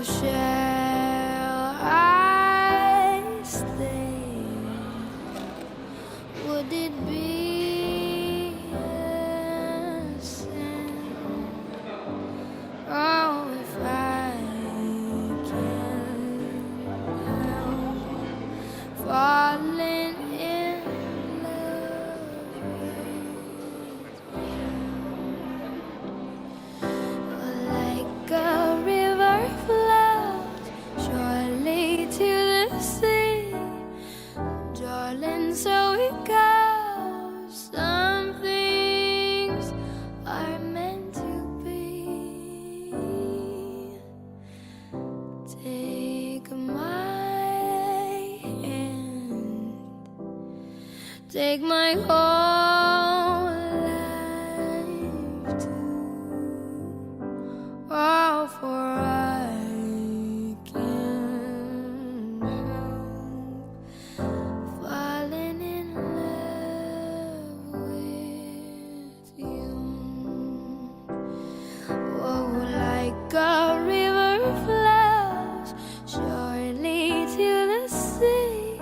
shall I stay? Would it be a sin? Oh, if I can help falling in love with you. Like a river flows surely to the sea, darling, so it goes. Some things are meant to be. Take my hand, take my whole life too. Oh, for I can't help falling in love with you. Oh, like a river flows surely to the sea,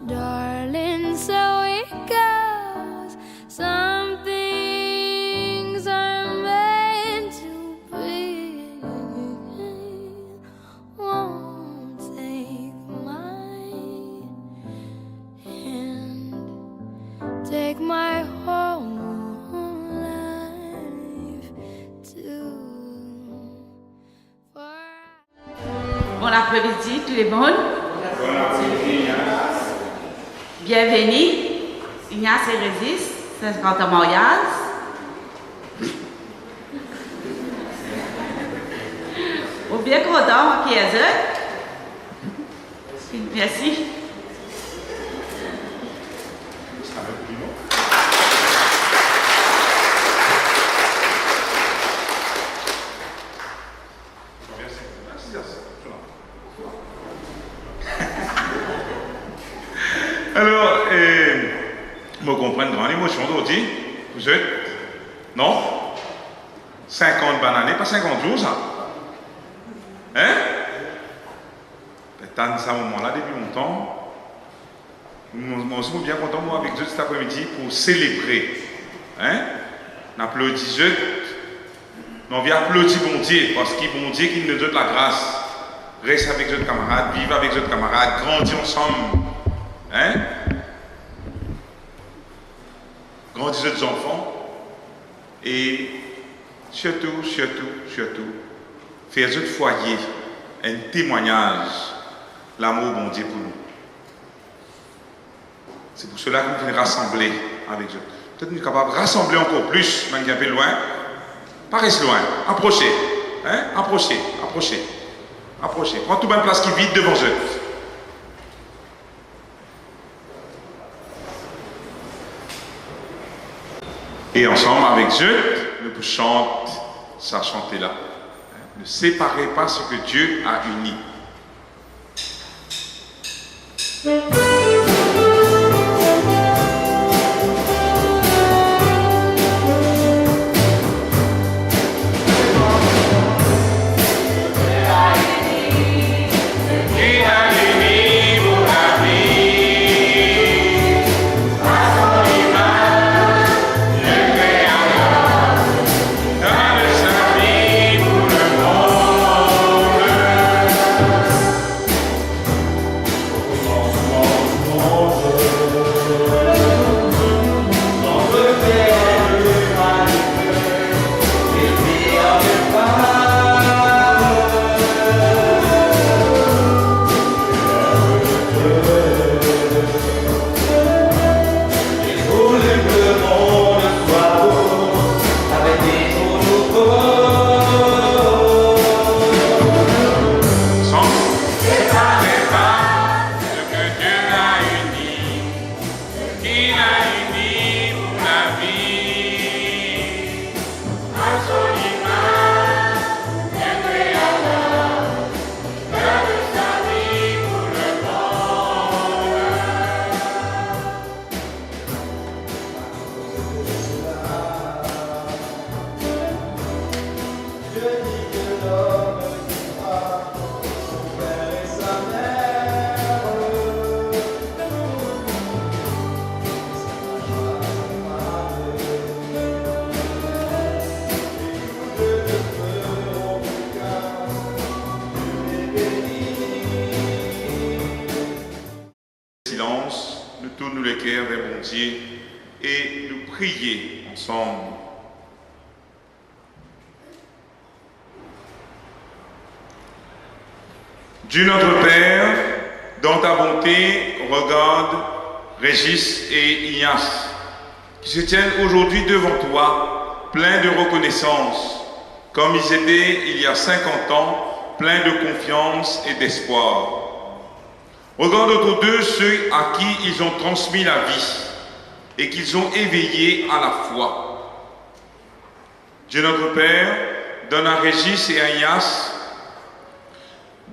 darling, so it goes. Some things are meant to be. Won't take my hand, take my whole life too. Bon après-midi tout le monde. Bienvenue. Ignace et Régis, Saint-Quentin Montréal. On est bien content, qui est là. Merci. Alors, je comprends une grande émotion d'aujourd'hui. Vous êtes, non? 50 bananes, pas 50 jours, ça? Hein? J'attends ça au moment-là depuis longtemps. Je suis bien content, moi, avec Dieu cet après-midi pour célébrer. Hein? On applaudit Dieu. On vient applaudir bon Dieu, parce qu'il bon Dieu qui nous donne la grâce. Reste avec d'autres camarades, vivre avec d'autres camarades, grandir ensemble. Hein? Grandir d'autres enfants. Et surtout, faire d'autres foyers, un témoignage, l'amour bon Dieu pour nous. C'est pour cela que nous venons rassembler avec Dieu. Peut-être nous sommes capables de rassembler encore plus, même un peu loin. Pas rester loin, approchez. Hein? Approchez. Prends tout bien place qui est vide devant eux. Et ensemble avec Dieu, nous chantons ça chanter là. Ne séparez pas ce que Dieu a uni. Dieu et nous prier ensemble. Dieu notre Père, dans ta bonté, regarde Régis et Ignace, qui se tiennent aujourd'hui devant toi, pleins de reconnaissance, comme ils étaient il y a 50 ans, pleins de confiance et d'espoir. Regarde autour d'eux ceux à qui ils ont transmis la vie et qu'ils ont éveillés à la foi. Dieu notre Père, donne à Régis et à Ignace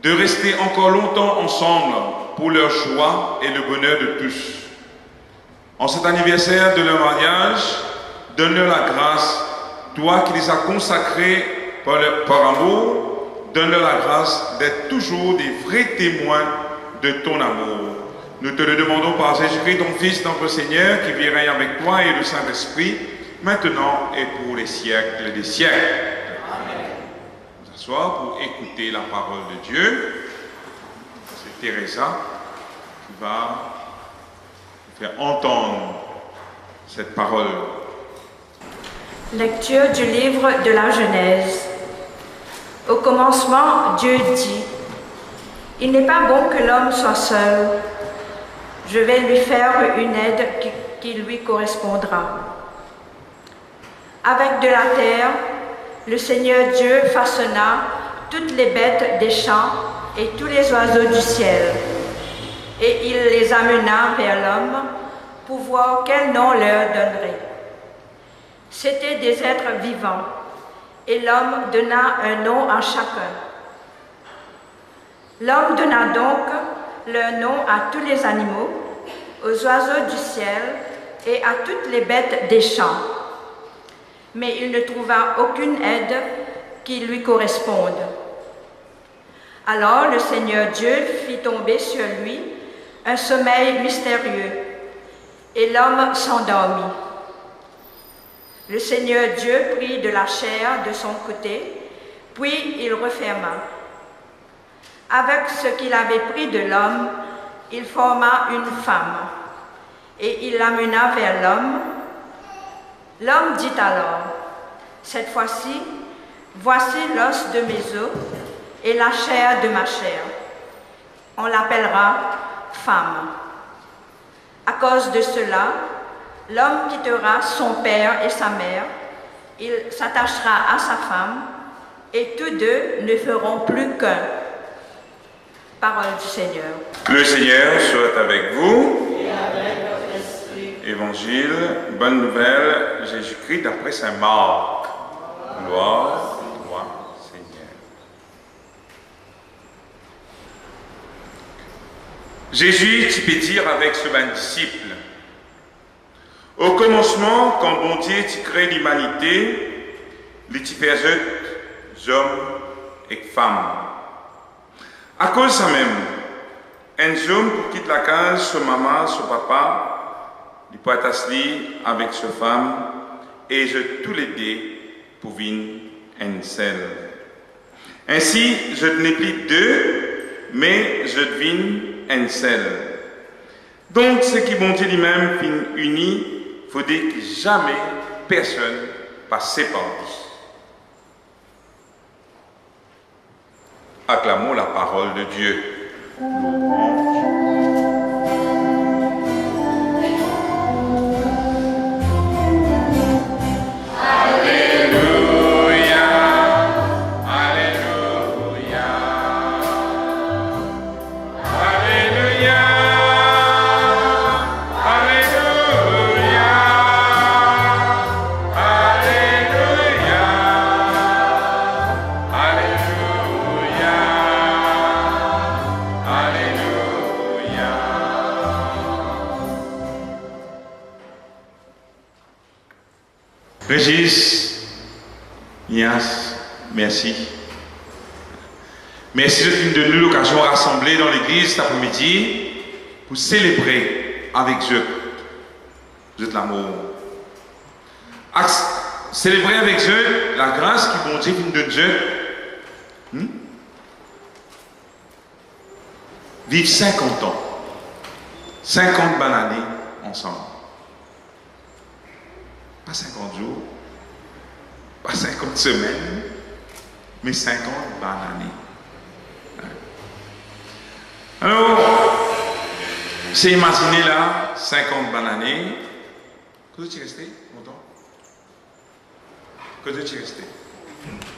de rester encore longtemps ensemble pour leur joie et le bonheur de tous. En cet anniversaire de leur mariage, donne-leur la grâce, toi qui les as consacrés par amour, donne-leur la grâce d'être toujours des vrais témoins de ton amour. Nous te le demandons par Jésus-Christ, ton Fils, notre Seigneur, qui vit règne avec toi et le Saint-Esprit, maintenant et pour les siècles des siècles. Pour écouter la parole de Dieu. C'est Teresa qui va faire entendre cette parole. Lecture du livre de la Genèse. Au commencement, Dieu dit: « Il n'est pas bon que l'homme soit seul. Je vais lui faire une aide qui lui correspondra. » Avec de la terre, le Seigneur Dieu façonna toutes les bêtes des champs et tous les oiseaux du ciel, et il les amena vers l'homme pour voir quel nom leur donnerait. C'étaient des êtres vivants, et l'homme donna un nom à chacun. L'homme donna donc leur nom à tous les animaux, aux oiseaux du ciel et à toutes les bêtes des champs. Mais il ne trouva aucune aide qui lui corresponde. Alors le Seigneur Dieu fit tomber sur lui un sommeil mystérieux, et l'homme s'endormit. Le Seigneur Dieu prit de la chair de son côté, puis il referma. Avec ce qu'il avait pris de l'homme, il forma une femme, et il l'amena vers l'homme. L'homme dit alors: « Cette fois-ci, voici l'os de mes os et la chair de ma chair. On l'appellera femme. » À cause de cela, l'homme quittera son père et sa mère, il s'attachera à sa femme, et tous deux ne feront plus qu'un. Parole du Seigneur. Le Seigneur soit avec vous. Évangile, bonne nouvelle, Jésus-Christ d'après saint Marc. Gloire à toi, Seigneur. Jésus, tu peux dire avec ce bon disciple: au commencement, quand bon Dieu tu crée l'humanité, les tu fais hommes et femmes. À cause de ça même, un homme pour quitter la case, son maman, son papa, il peut être avec sa femme et je tous les deux pour venir un seul. Ainsi, je n'ai plus deux, mais je deviens un seul. Donc, ce qui bon Dieu lui-même finit uni, il faut dire que jamais personne passe séparé. Acclamons la parole de Dieu. Régis, Ignace, merci. Merci de nous donner l'occasion de rassembler dans l'église cet après-midi pour célébrer avec Dieu l'amour. Célébrer avec Dieu la grâce qui bon Dieu nous donne Dieu. Vivre 50 ans, 50 bonnes années ensemble. Pas 50 jours, pas 50 semaines, mais 50 années. Alors, c'est imaginer là, 50 années. Que tu es resté longtemps? Que tu es resté?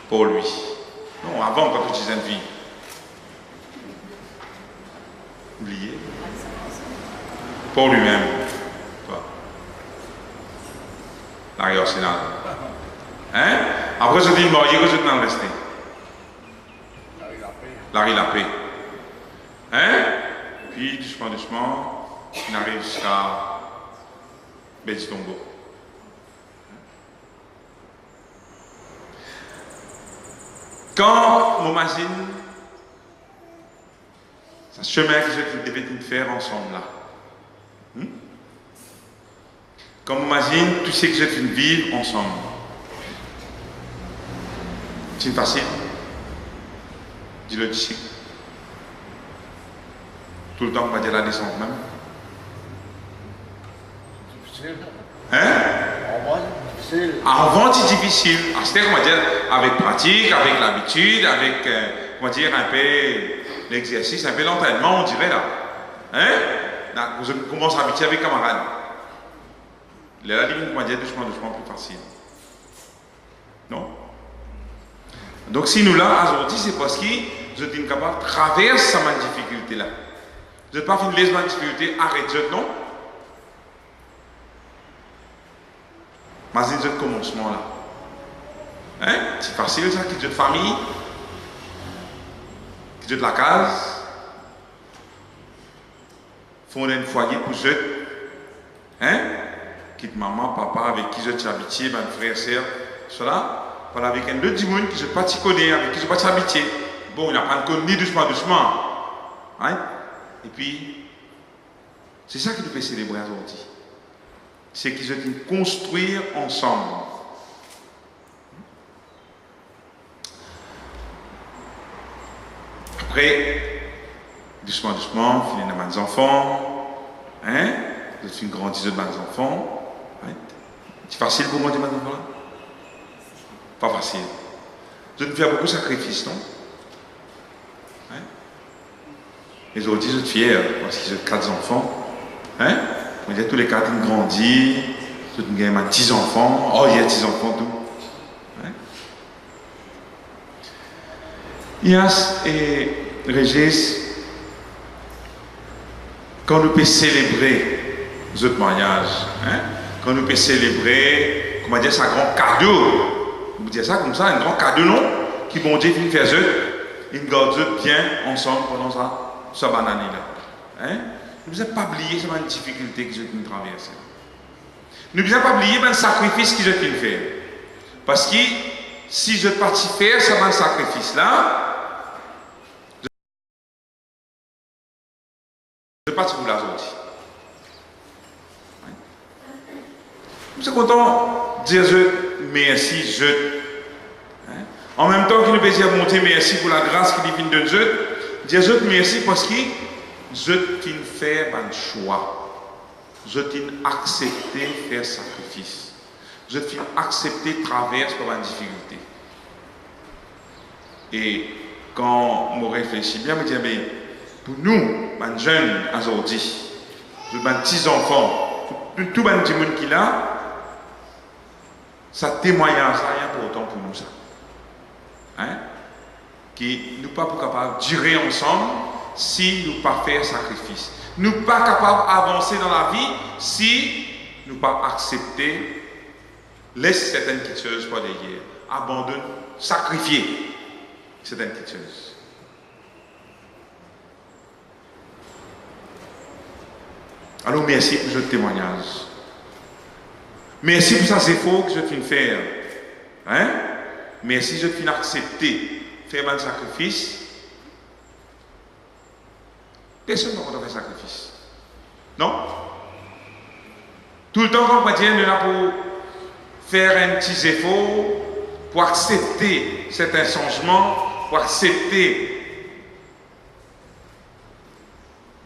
Pour lui. Non, avant, quand tu disais une vie. Oublié. Pour lui-même. L'arrière-sénat. Hein? Après, je dis marié, que je t'en resté. Larry la paix. Hein? Puis, doucement, on arrive jusqu'à Béditongo. Quand on imagine ce chemin que je devais faire ensemble là. Quand on imagine tout ce que je vais vivre ensemble. C'est facile. Dis-le d'ici. Tout le temps, on va dire la descente même. Hein? Avant, c'est difficile. C'est-à-dire, on va dire, avec pratique, avec l'habitude, avec, on va dire, un peu l'exercice, un peu l'entraînement, on dirait là. Hein? Là, vous commencez à habituer avec camarades. La ligne, on va dire, doucement, plus facile. Non? Donc, si nous là, aujourd'hui, c'est parce que je suis capable de traverser ma difficulté là. Je ne pas finir les difficultés, arrête, non? Mais c'est le commencement là. Hein? C'est facile ça, qui est de famille, qui est de la case, fonder un foyer pour eux. Hein? Quitte maman, papa, avec qui je suis habitué, ben frère, sœur, cela. Voilà, avec un autre monde qui je ne pas connais, avec qui je ne pas habitué. Bon, il n'a pas connu doucement. Hein? Et puis, c'est ça que nous pouvons célébrer aujourd'hui. C'est qu'ils ont construire ensemble. Après, doucement, finir dans mes enfants. Hein? Vous êtes grandissez de mes enfants. Hein? C'est facile pour moi de mes enfants là? Pas facile. Je dois faire beaucoup de sacrifices, non? Hein? Et aujourd'hui, je suis fier parce que j'ai 4 enfants. Hein? On dit tous les 4 ils grandissent, ils ont 10 enfants. Oh, il y a 10 enfants, tout. Hein? Ias et Régis, quand nous pouvons célébrer notre mariage, hein? Quand nous pouvons célébrer, comment dire, ça, un grand cadeau. Vous dire ça comme ça, un grand cadeau, non? Qui vont dire qu'ils font ils gardent bien ensemble pendant ça banane-là. Hein? Nous ne devons pas oublier cette difficulté que je viens de traverser. Nous ne devons pas oublier le sacrifice que je viens de faire. Parce que si je partis faire ce sacrifice-là, je partis pour la autre. Nous sommes contents de dire merci, hein? En même temps que nous pouvons monter merci pour la grâce qui vient de dire merci parce que je t'ai fait un choix. Je t'ai accepté faire sacrifice. Je t'ai accepté traverser par une difficulté. Et quand on réfléchit bien, je me dis, mais pour nous, les jeunes aujourd'hui, les petits enfants, tout le monde qui est là, ça témoignage rien important pour nous ça. Hein? Qui nous pas capables de durer ensemble si nous pas faire sacrifice. Nous pas capables d'avancer dans la vie si nous pas accepter laisse certaines petites choses pour derrière, abandonne, sacrifier certaines petites choses. Alors merci pour ce témoignage. Merci pour ça, c'est faux que je viens de faire. Hein? Merci, je viens d'accepter faire un sacrifice. Personne n'a pas fait sacrifice. Non? Tout le temps, quand on va dire, nous sommes pour faire un petit effort, pour accepter certains changements, pour accepter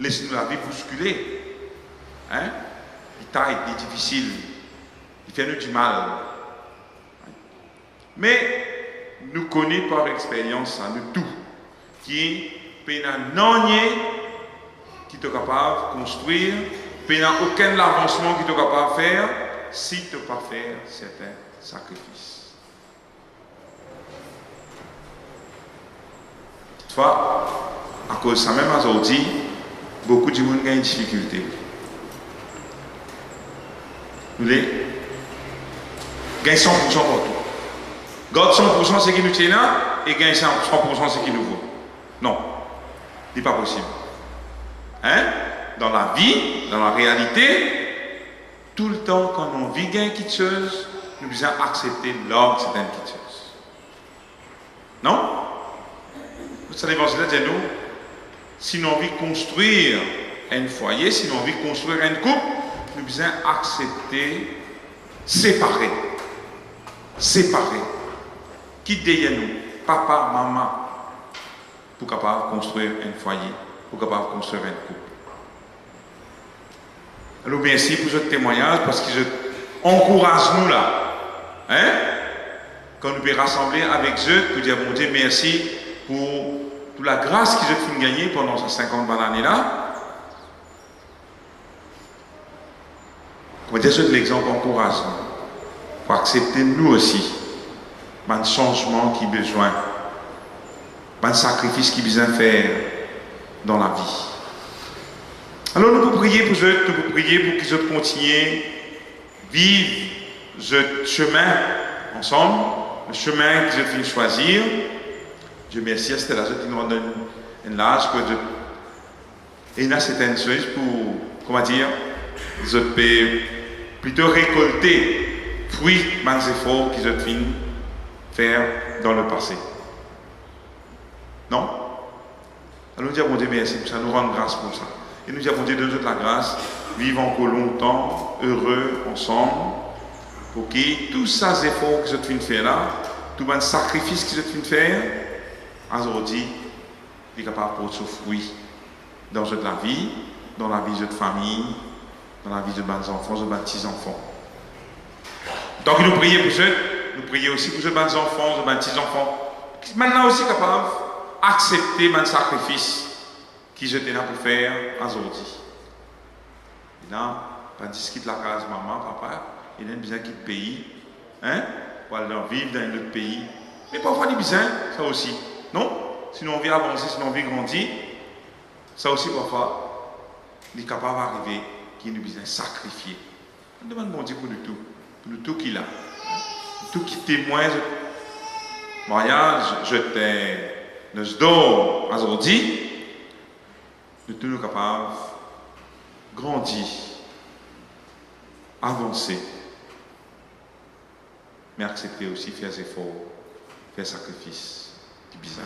laisser-nous la vie bousculer. Hein? Il t'a été difficile. Il fait nous du mal. Mais nous connaissons par expérience, ça, nous tous, qui n'a qui est capable de construire, qui n'a aucun avancement qui est capable de faire, si tu ne peux pas faire certains sacrifices. Toutefois, à cause de ça même aujourd'hui, beaucoup de gens ont des difficultés. Nous les gagnons 100% pour tout. Garde 100% ce qui nous tient là et gagne 100% ce qui nous vaut. Non, ce n'est pas possible. Hein? Dans la vie, dans la réalité, tout le temps quand on vit quelque chose, nous devons accepter l'ordre de certaines choses. Non? Ça l'évangile dit nous, si nous envie de construire un foyer, si nous envie de construire un couple, nous devons accepter, séparer. Qui derrière nous, papa, maman, pour capable de construire un foyer, pour capable de construire un couple. Alors merci pour ce témoignage parce que encourage nous là. Hein? Quand nous pouvons rassembler avec eux, pour dire bon Dieu merci pour toute la grâce qu'ils ont gagner pendant ces 50 années là. Pour dire de l'exemple encourageant. Pour accepter nous aussi. Un changement qui besoin, un sacrifice qui besoin faire dans la vie. Alors nous pouvons prier pour eux, nous pouvons prier pour qu'ils continuent vivre ce chemin ensemble, le chemin qu'ils ont choisir. Dieu merci, c'était là qui nous donne un âge pour Dieu. Et il y a certaines choses pour, comment dire, ils ont plutôt récolter fruit des efforts qu'ils ont fait faire dans le passé. Non? Alors nous disons, bon Dieu, merci pour ça, nous rendons grâce pour ça. Et nous disons, bon Dieu, donne-nous la grâce, vivre encore longtemps, heureux, ensemble, pour que tous ces efforts que je viens de faire là, tout le sacrifice que je viens de faire, aujourd'hui, il est capable de porter ce fruit dans la vie de notre famille, dans la vie de nos enfants, de nos petits-enfants. Donc nous prions pour eux. Nous prions aussi pour nos enfants, nos petits-enfants, qui maintenant aussi capables d'accepter le sacrifice qu'ils étaient là pour faire aujourd'hui. Et là, pas discuter la case maman, papa, il a besoin de quitter le pays, hein, pour aller vivre dans un autre pays. Mais parfois, il a besoin, ça aussi. Non? Si nous envie avancer, si nous envie grandir, ça aussi, parfois, il est capable d'arriver, qu'il a besoin de sacrifier. On demande bon Dieu pour nous tout qu'il a. Tout qui témoigne, mariage, je t'ai, nous dors aujourd'hui, nous sommes capables de grandir, avancer, mais accepter aussi faire des efforts, faire sacrifices, c'est bizarre.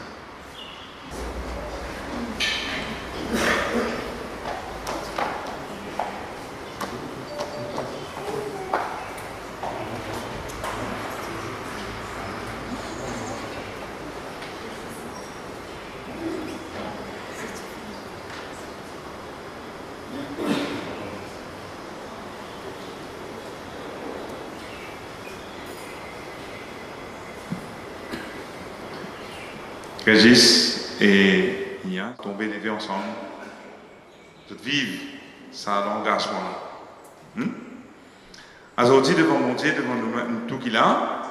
Régis et Nia tombés les deux ensemble, de vivre ça l'engagement. Aujourd'hui, devant mon Dieu, devant nous tout qu'il a,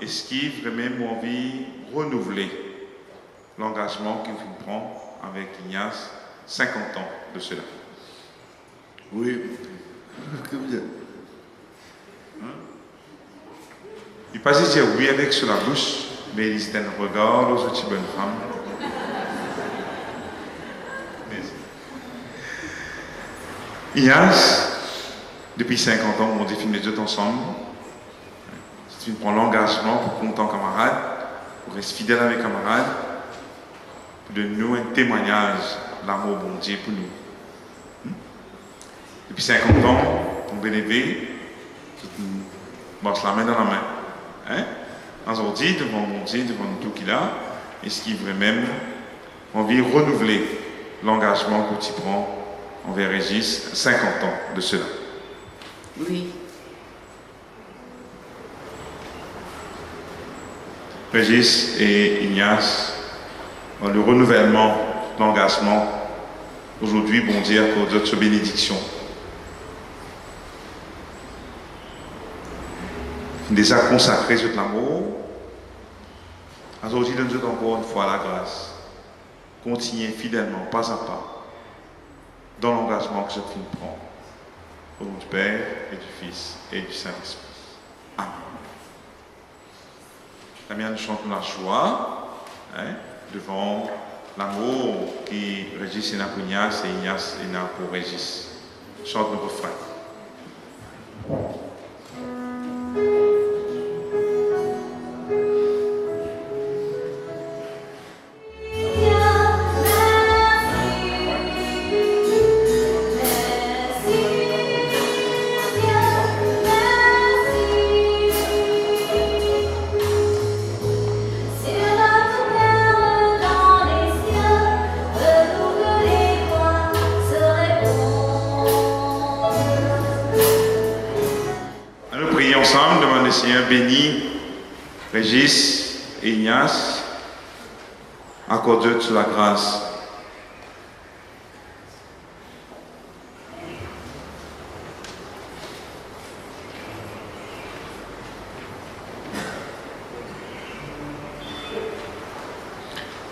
est-ce qu'il vraiment envie de renouveler l'engagement qu'il prend avec Ignace 50 ans de cela? Oui. Que bien. Il pas dit dire oui avec sur la bouche, mais il se un regard aux autres bonnes femmes. Ignace, depuis 50 ans, on définit les deux ensemble. Si tu prends l'engagement pour compter en camarade, pour rester fidèle avec camarade, pour de nous un témoignage de l'amour bon Dieu pour nous. Depuis 50 ans, on bénévole, on marche la main dans la main. Hein? Aujourd'hui, devant mon Dieu, devant tout qu'il a, est-ce qu'il veut même envie de renouveler l'engagement que tu prends envers Régis 50 ans de cela? Oui. Régis et Ignace, dans le renouvellement, l'engagement. Aujourd'hui, bon Dieu, pour d'autres bénédictions. Il les a consacrés sur l'amour. Aujourd'hui, donne-nous encore une fois la grâce. Continuez fidèlement, pas à pas, dans l'engagement que ce film prend. Au nom du Père et du Fils et du Saint-Esprit. Amen. La mienne chante la joie devant l'amour qui Régis et pour Ignace et Ignace et pour Régis. Chante le refrain. Ensemble, demandez Seigneur béni Régis et Ignace, accorde sur la grâce.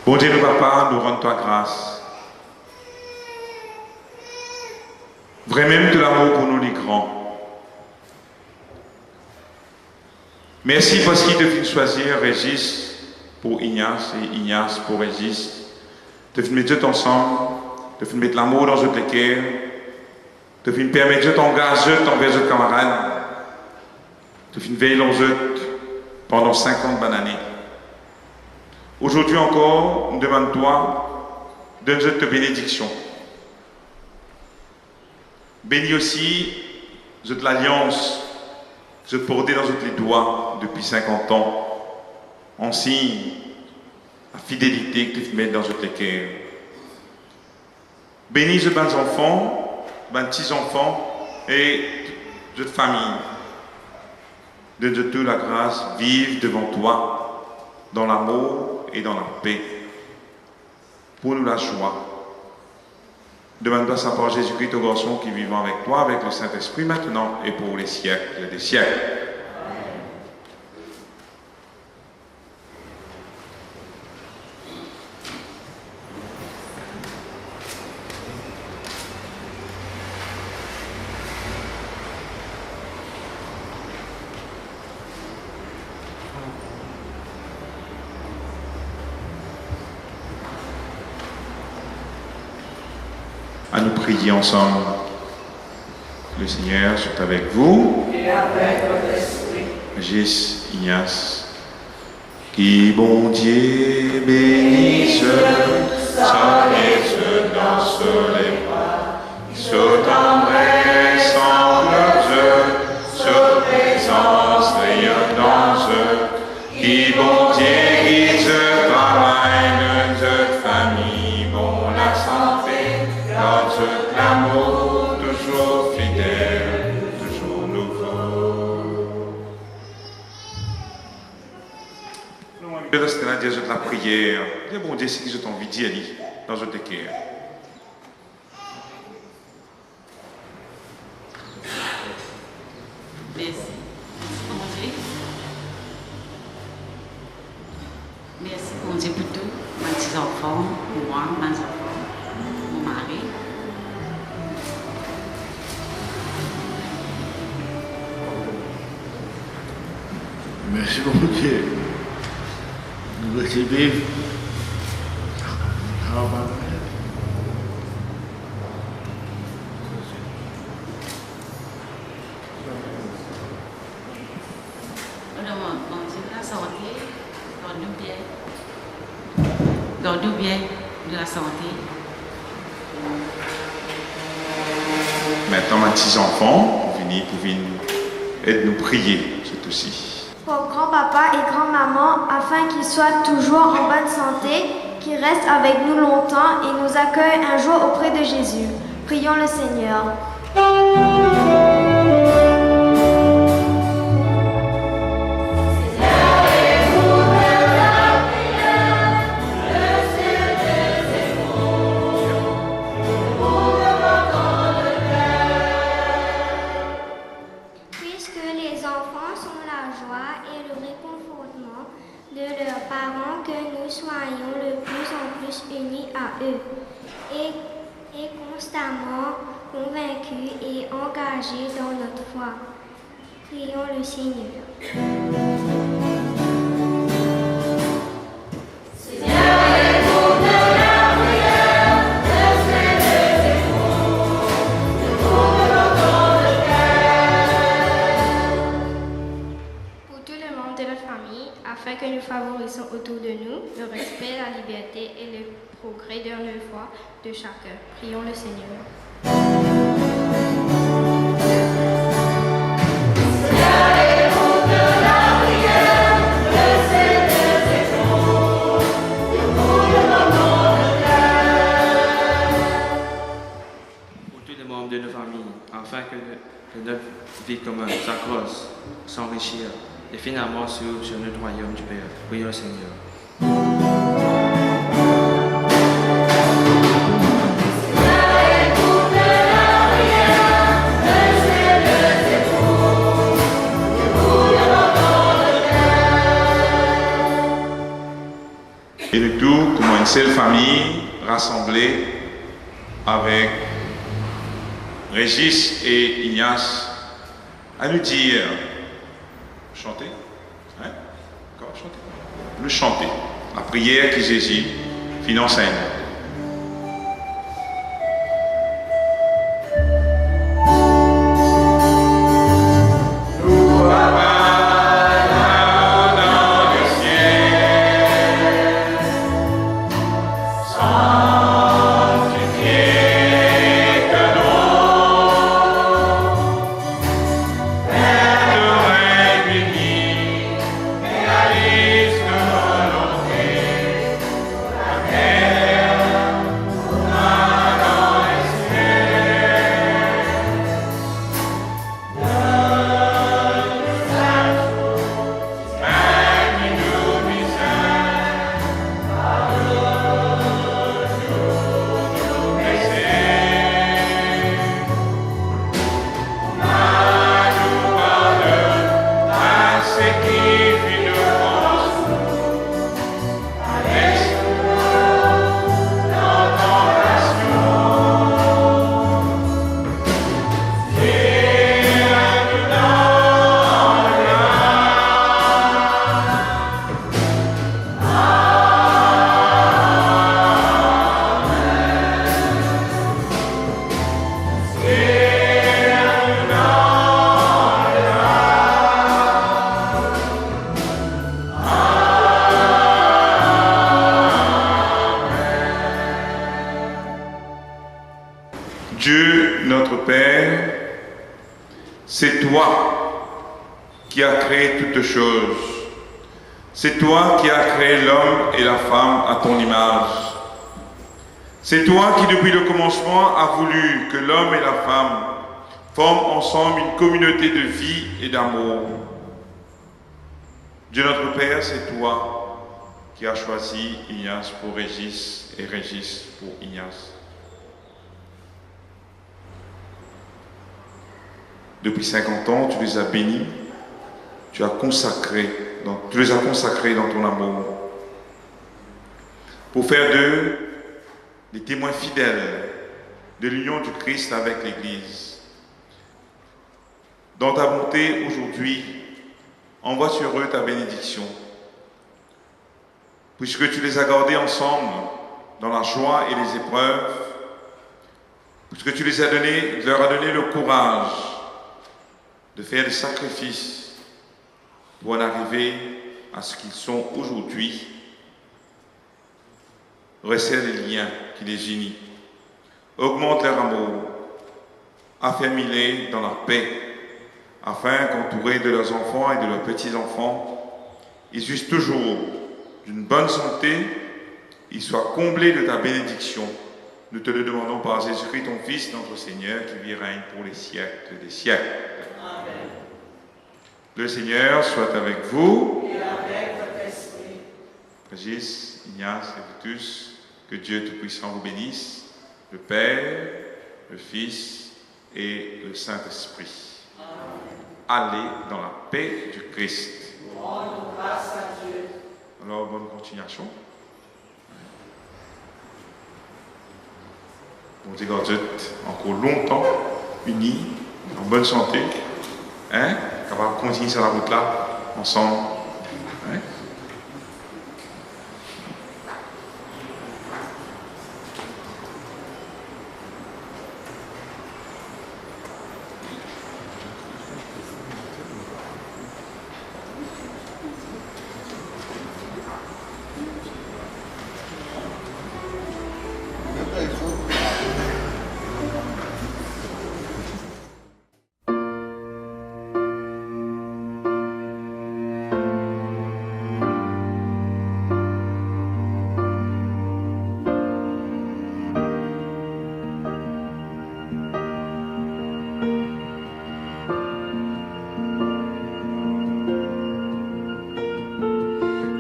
Bon Dieu, nous papa, nous rendons toi grâce. Vraiment de l'amour pour nous les grands. Merci parce qu'il devait choisir Régis pour Ignace et Ignace pour Régis. De mettre tout ensemble, de mettre l'amour dans notre cœur, de permettre de t'engager envers nos camarades, de veiller dans eux pendant 50 bonnes années. Aujourd'hui encore, nous demandons toi, donne-nous ta bénédiction. Bénis aussi toute l'alliance se porter dans toutes les doigts depuis 50 ans, en signe la fidélité que tu mets dans toutes les cœurs. Bénis les bons enfants, les petits-enfants et toute famille. Donne toute la grâce, vive devant toi, dans l'amour et dans la paix. Pour nous la joie. Demande-toi ça par Jésus-Christ, ton garçon qui vivant avec toi, avec le Saint-Esprit, maintenant et pour les siècles des siècles. À nous prier ensemble. Le Seigneur soit avec vous. Et avec votre esprit. Régis, Ignace. Qui bon Dieu bénisse, ça laisse dans les bras, se tendrait sans leurs yeux, se présence rayonnante, qui bon Dieu guide, travaille notre famille, bon la santé, dans tout l'amour, toujours fidèle, toujours nouveau. Je reste là, Dieu, la prière. Dieu, bon Dieu, c'est que je t'ai envie de dire dans votre cœur. Merci. Bon Dieu. Merci, bon Dieu, pour tout. Mes petits enfants, moi, mes enfants, mon mari. Merci mon Dieu. Nous recevons. Bon Dieu, la santé, donne-nous bien de la santé. Maintenant, mes petits enfants, vous venez aider nous prier, c'est aussi. Pour grand-papa et grand-maman, afin qu'ils soient toujours en bonne santé, qu'ils restent avec nous longtemps et nous accueillent un jour auprès de Jésus. Prions le Seigneur. Seigneur, écoute de leurs parents, que nous soyons de plus en plus unis à eux et constamment convaincus et engagés dans notre foi. Prions le Seigneur. Afin que nous favorisons autour de nous le respect, la liberté et le progrès de la foi de chacun. Prions le Seigneur. Pour tous les membres de nos familles, afin que notre vie commune s'accroisse, s'enrichir et finalement sur notre royaume du Père. Prions le Seigneur. Et le tout comme une seule famille rassemblée avec Régis et Ignace à nous dire chanter, hein? Encore chanter. Nous chanter la prière qui Jésus finance à nous. Dieu, notre Père, c'est toi qui as créé toutes choses. C'est toi qui as créé l'homme et la femme à ton image. C'est toi qui, depuis le commencement, as voulu que l'homme et la femme forment ensemble une communauté de vie et d'amour. Dieu notre Père, c'est toi qui as choisi Ignace pour Régis et Régis pour Ignace. Depuis 50 ans, tu les as bénis, tu les as consacrés dans ton amour, pour faire d'eux des témoins fidèles de l'union du Christ avec l'Église. Dans ta bonté aujourd'hui, envoie sur eux ta bénédiction, puisque tu les as gardés ensemble dans la joie et les épreuves, puisque tu leur as donné le courage de faire des sacrifices pour en arriver à ce qu'ils sont aujourd'hui. Resserre les liens qui les unissent, augmente leur amour, affermis-les dans la paix, afin qu'entourés de leurs enfants et de leurs petits-enfants, ils usent toujours d'une bonne santé, ils soient comblés de ta bénédiction. Nous te le demandons par Jésus-Christ, ton Fils, notre Seigneur, qui vit et règne pour les siècles des siècles. Amen. Le Seigneur soit avec vous. Et avec votre esprit. Régis, Ignace et vous tous, que Dieu Tout-Puissant vous bénisse, le Père, le Fils et le Saint-Esprit. Allez dans la paix du Christ. Rendons grâce à Dieu. continuation. Bon Dieu, garde encore longtemps unis, en bonne santé, hein, capable de continuer sur la route là, ensemble. Hein.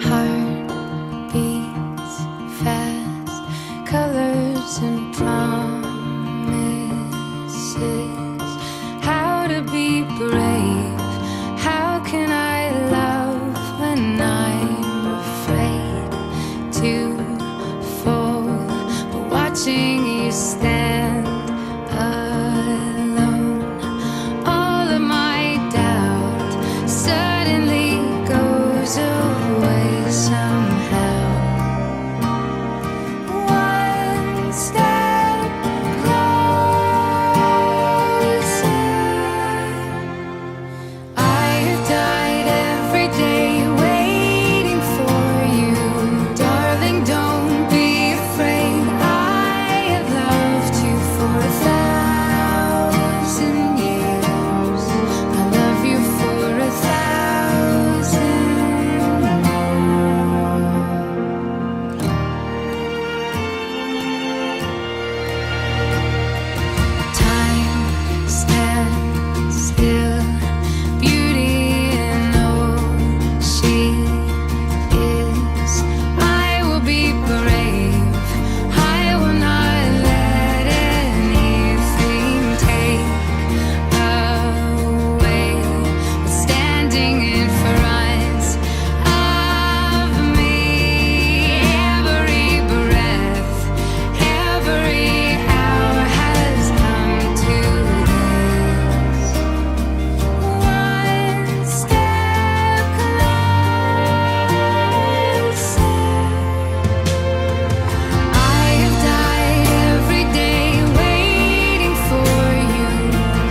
Heart beats fast, colors and promises. How to be brave? How can I love when I'm afraid to fall? But watching you stand alone, all of my doubt suddenly goes away somehow. One step closer. I have died every day waiting for you, darling. Don't be afraid. I have loved you for 1,000 years. I love you for 1,000 more. Time stands still, beauty in all she is. I will be brave. I will not let anything take away what's standing in front of me. Every breath, every hour has come to this. One step closer. I have died every day waiting for you,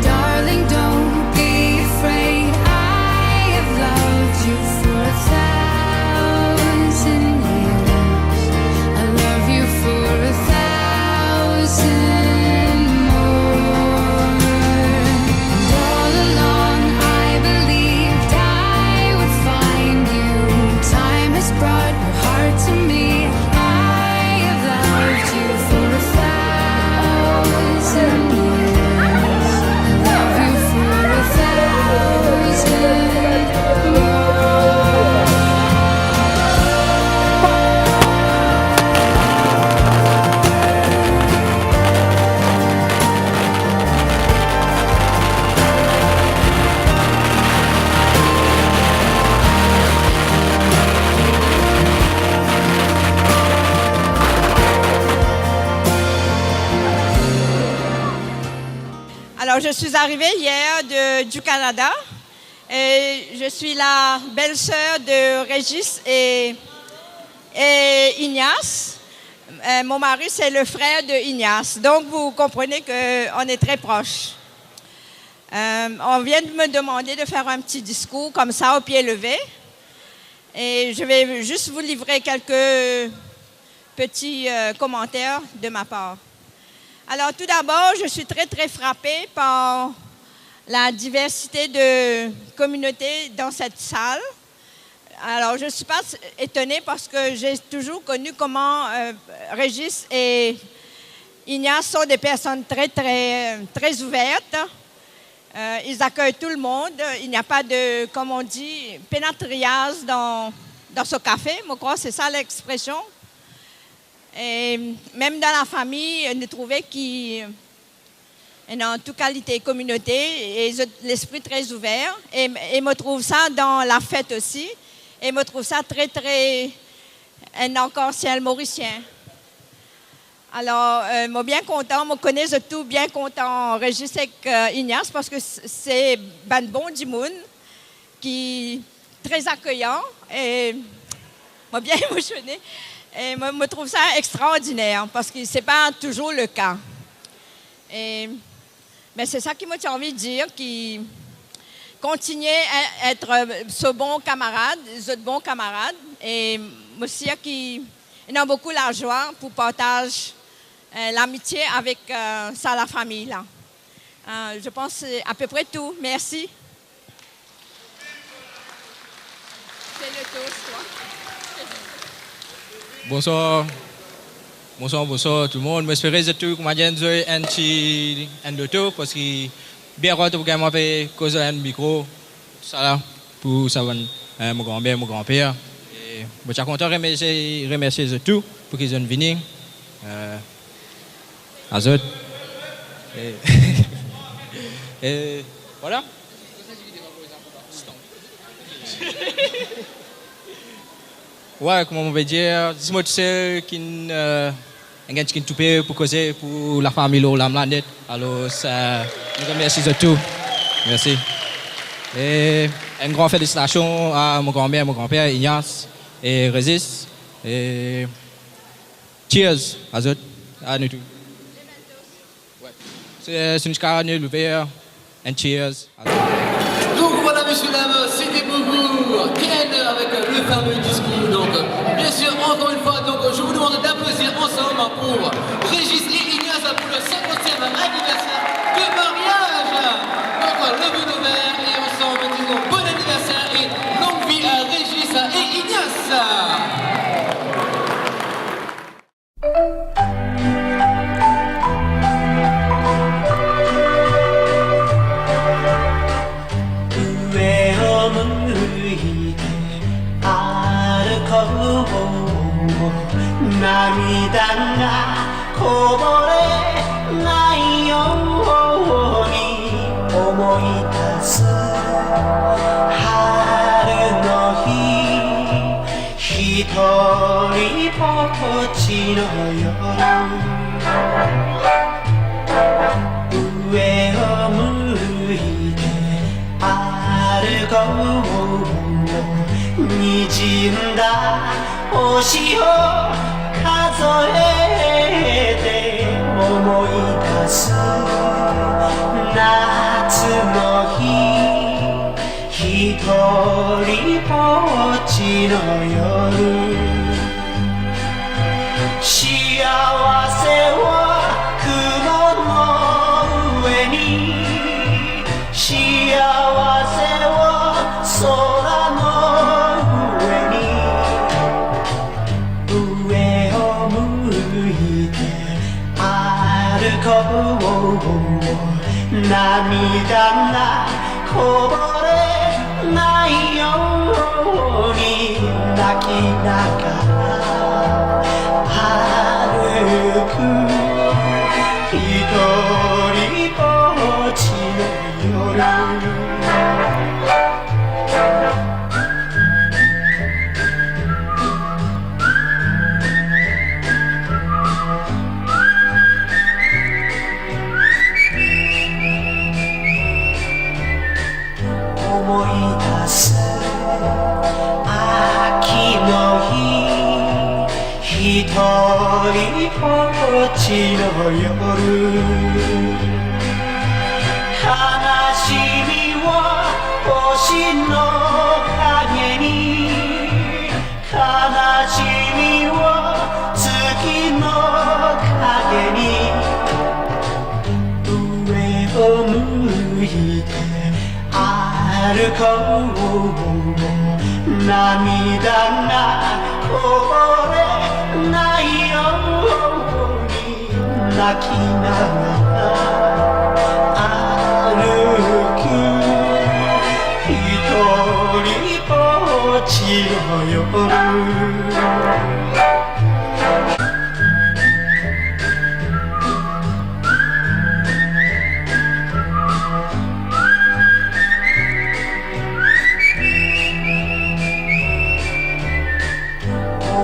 darling. Don't be afraid. I have loved you for 1,000 years. I love you for 1,000 more. And all along I believed I would find you. Time has brought your heart to me. I have loved you for 1,000 years. I love you for 1,000 more. Alors, je suis arrivée hier du Canada et je suis la belle-sœur de Régis et Ignace. Mon mari, c'est le frère de Ignace. Donc, vous comprenez qu'on est très proches. On vient de me demander de faire un petit discours comme ça, au pied levé. Et je vais juste vous livrer quelques petits commentaires de ma part. Alors, tout d'abord, je suis très, très frappée par la diversité de communautés dans cette salle. Alors, je ne suis pas étonnée parce que j'ai toujours connu comment Régis et Ignace sont des personnes très, très, très ouvertes. Ils accueillent tout le monde. Il n'y a pas de, comme on dit, pénatriage dans ce café. Je crois que c'est ça l'expression. Et même dans la famille, on trouvait qu'ils ont toute qualité communauté et l'esprit très ouvert. Et je trouve ça dans la fête aussi. Et je trouve ça très, très un ancien mauricien. Alors, moi bien content, moi connais tout bien content Régis avec Ignace parce que c'est ben bon du monde qui très accueillant et moi bien émotionné et moi me trouve ça extraordinaire parce que c'est pas toujours le cas. Mais c'est ça qui m'a envie de dire, qui continuer à être ce bon camarade, ce bon camarade et moi aussi qui a beaucoup la joie pour partager l'amitié avec ça, la famille. Là. Je pense que c'est à peu près tout. Merci. C'est le toast, toi. Bonsoir. Bonsoir tout le monde. J'espère que tout le monde a enjoyé le tour parce que bien quand vous avez fait cause un micro, ça là, pour ça, mon grand-père, mon grand-père. Je suis content de remercier tout pour qu'ils sont venus. Azot. Et voilà. Ouais, comment on va dire, dis-moi tout seul qui est tout payé pour causer pour la famille ou la planète. Alors, ça, je remercie de tout. Merci. Et une grande félicitation à mon grand-mère, mon grand-père, Ignace et Régis. Et cheers, Azot, à nous tous. C'est une carrière ouverte. And cheers. Donc voilà, messieurs, dames, c'était pour vous Ken avec le fameux discours. Donc, bien sûr, encore une fois, donc, je vous demande d'applaudir ensemble pour Régis et Ignace pour le 50e anniversaire de mariage. Donc, levez nos verres et ensemble, disons bon anniversaire et longue vie à Régis et Ignace.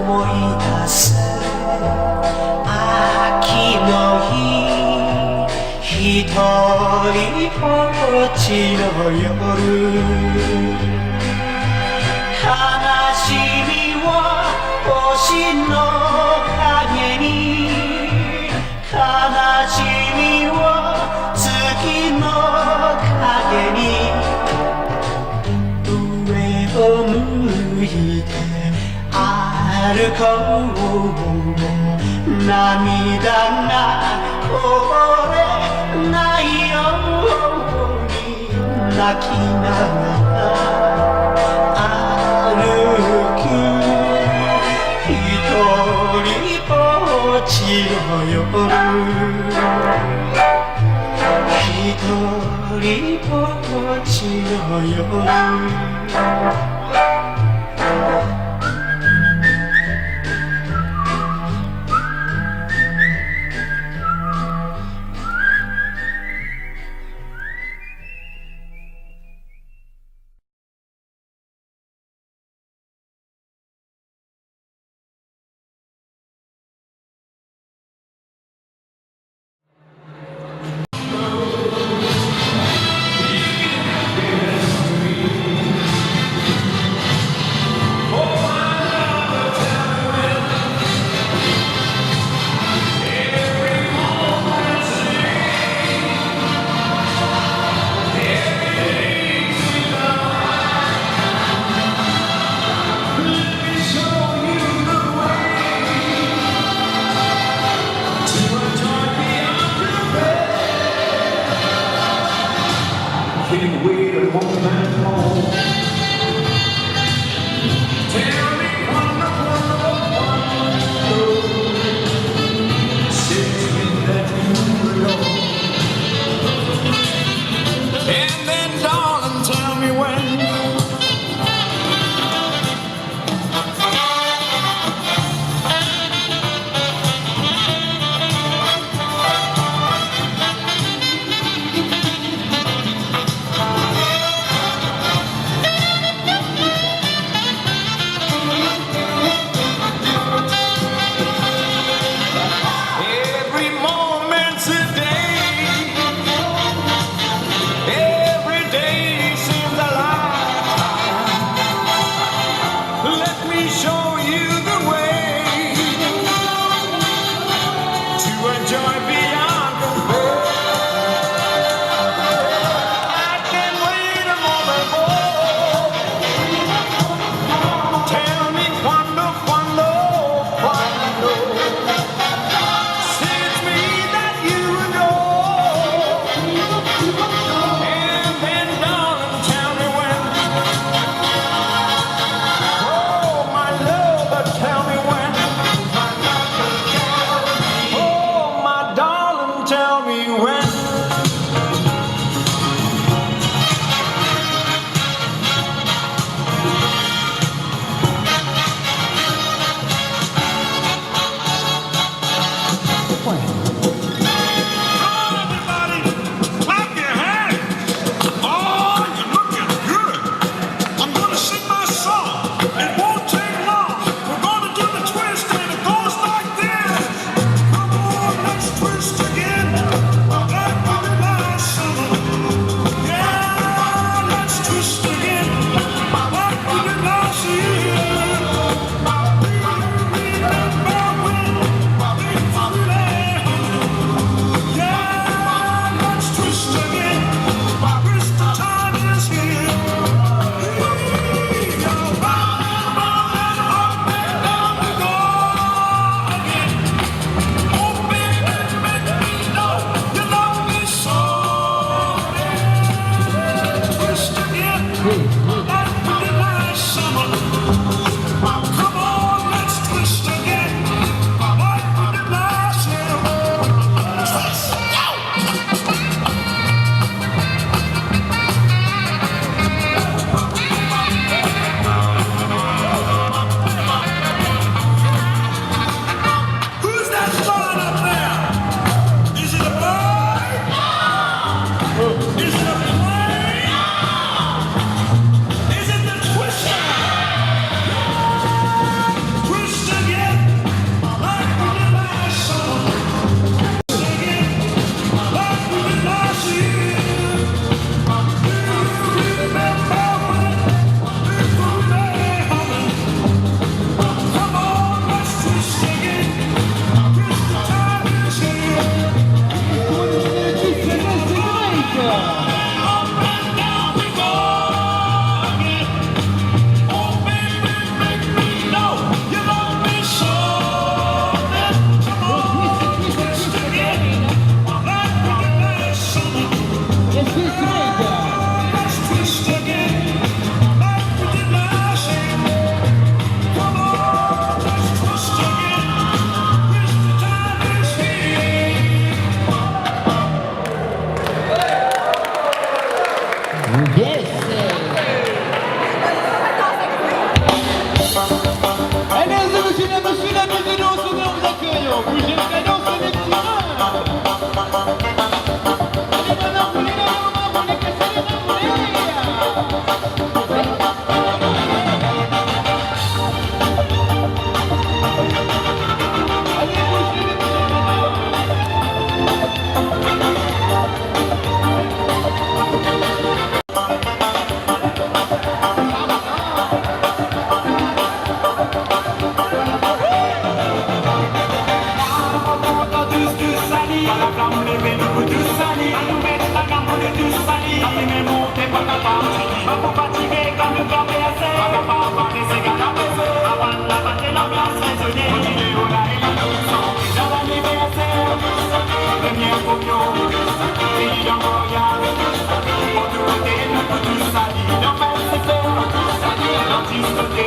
思い出す秋の日一人ぼっちの夜悲しみは星の影に悲しみは月の影に上を向いて歩こう涙がこぼれないように泣きながら歩く一人ぼっちの夜一人ぼっちの夜 on est tous salis. La fumée monte et pas capable. Pas pour fatiguer quand nous campons assez. Pas capable de laisser gagner baiser. Avant de la battre l'ambiance raisonnée. Continuez au là et la nourrisson. Déjà l'anniversaire. Première communion. Président Royal. Pour tout côté, nous tous salis. Dans le c'est faire. L'artiste côté.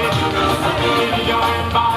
Président Elba.